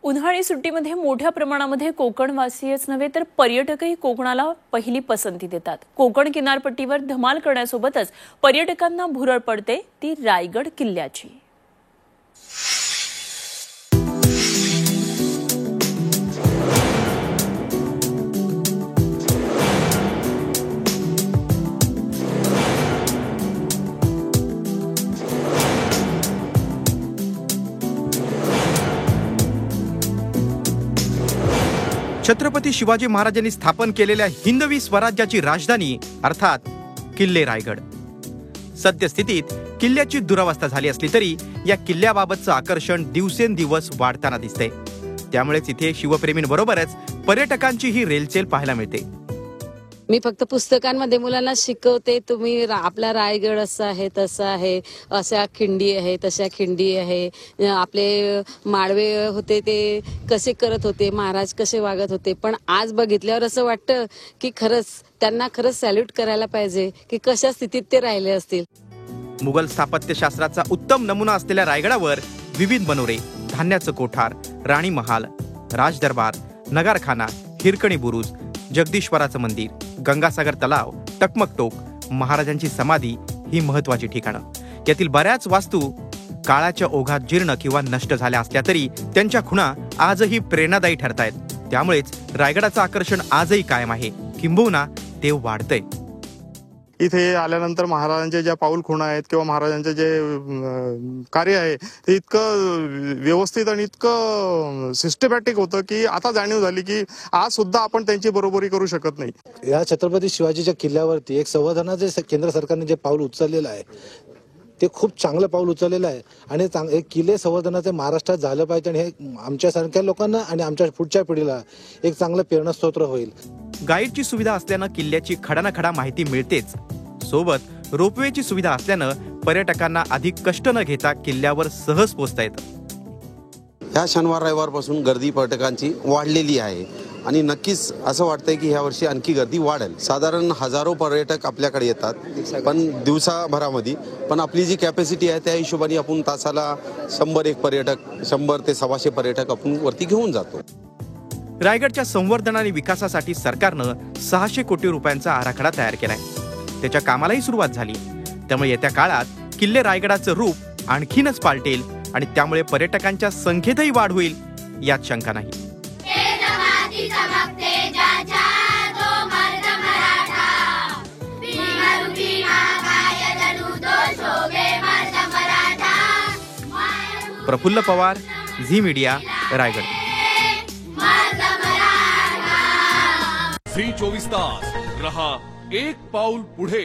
उन्हाळी सुट्टीमध्ये मोठ्या प्रमाणामध्ये कोकणवासीयच नव्हे तर पर्यटकही कोकणाला पहिली पसंती देतात। कोकण किनारपट्टीवर धमाल करण्यासोबतच पर्यटकांना भुरळ पडते ती रायगड किल्ल्याची। छत्रपती शिवाजी महाराजांनी स्थापन केलेल्या हिंदवी स्वराज्याची राजधानी अर्थात किल्ले रायगड। सद्यस्थितीत किल्ल्याची दुरावस्था झाली असली तरी या किल्ल्याबाबतचं आकर्षण दिवसेंदिवस वाढताना दिसतंय। त्यामुळेच इथे शिवप्रेमींबरोबरच पर्यटकांचीही रेलचेल पाहायला मिळते। मी फक्त पुस्तकांमध्ये मुलांना शिकवते, तुम्ही आपला रायगड असं आहे तसं आहे, अशा खिंडी आहे तशा खिंडी आहे, आपले माळवे होते ते कसे करत होते, महाराज कसे वागत होते। पण आज बघितल्यावर असं वाटतं की खरंच त्यांना खरंच सॅल्यूट करायला पाहिजे की कशा स्थितीत ते राहिले असतील। मुघल स्थापत्यशास्त्राचा उत्तम नमुना असलेल्या रायगडावर विविध मनोरे, धान्याचं कोठार, राणी महाल, राजदरबार, नगारखाना, हिरकणी बुरुज, जगदीश्वराचं मंदिर, गंगासागर तलाव, टकमक टोक, महाराजांची समाधी ही महत्वाची ठिकाणं। यातील बऱ्याच वास्तू काळाच्या ओघात जीर्ण किंवा नष्ट झाल्या असल्या तरी त्यांच्या खुणा आजही प्रेरणादायी ठरतायत। त्यामुळेच रायगडाचं आकर्षण आजही कायम आहे, किंबहुना ते वाढतंय। इथे आल्यानंतर महाराजांच्या ज्या पाऊल खुणा आहेत किंवा महाराजांचे जे कार्य आहे ते इतकं व्यवस्थित आणि इतकं सिस्टमॅटिक होतं की आता जाणीव झाली की आज सुद्धा आपण त्यांची बरोबरी करू शकत नाही। या छत्रपती शिवाजीच्या किल्ल्यावरती एक संवर्धनाचे केंद्र सरकारने जे पाऊल उचललेलं आहे ते खूप चांगलं पाऊल उचललेलं आहे आणि किल्ले संवर्धनाचे महाराष्ट्रात झालं पाहिजे आणि हे आमच्यासारख्या लोकांना आणि आमच्या पुढच्या पिढीला एक चांगलं प्रेरणास्त्रोत होईल। गाईडची सुविधा असल्यानं किल्ल्याची खडानखडा माहिती मिळतेच, सोबत रोपवेची सुविधा असल्यानं पर्यटकांना अधिक कष्ट न घेता किल्ल्यावर सहज पोहोचता येतं। ह्या शनिवार रविवारपासून गर्दी पर्यटकांची वाढलेली आहे आणि नक्कीच असं वाटतंय की ह्या वर्षी आणखी गर्दी वाढेल। साधारण हजारो पर्यटक आपल्याकडे येतात पण दिवसाभरामध्ये, पण आपली जी कॅपॅसिटी आहे त्या हिशोबाने आपण तासाला 100 पर्यटक 100 ते 125 पर्यटक आपण वरती घेऊन जातो। रायगडच्या संवर्धन आणि विकासासाठी सरकारनं 600 कोटी रुपयांचा आराखडा तयार केलाय। त्याच्या कामालाही सुरुवात झाली, त्यामुळे येत्या काळात किल्ले रायगडाचं रूप आणखीनच पालटेल आणि त्यामुळे पर्यटकांच्या संख्येतही वाढ होईल यात शंका नाही। Praful Pawar, Zee media, Raigad. Zee 24 तास रहा एक पाऊल पुढे।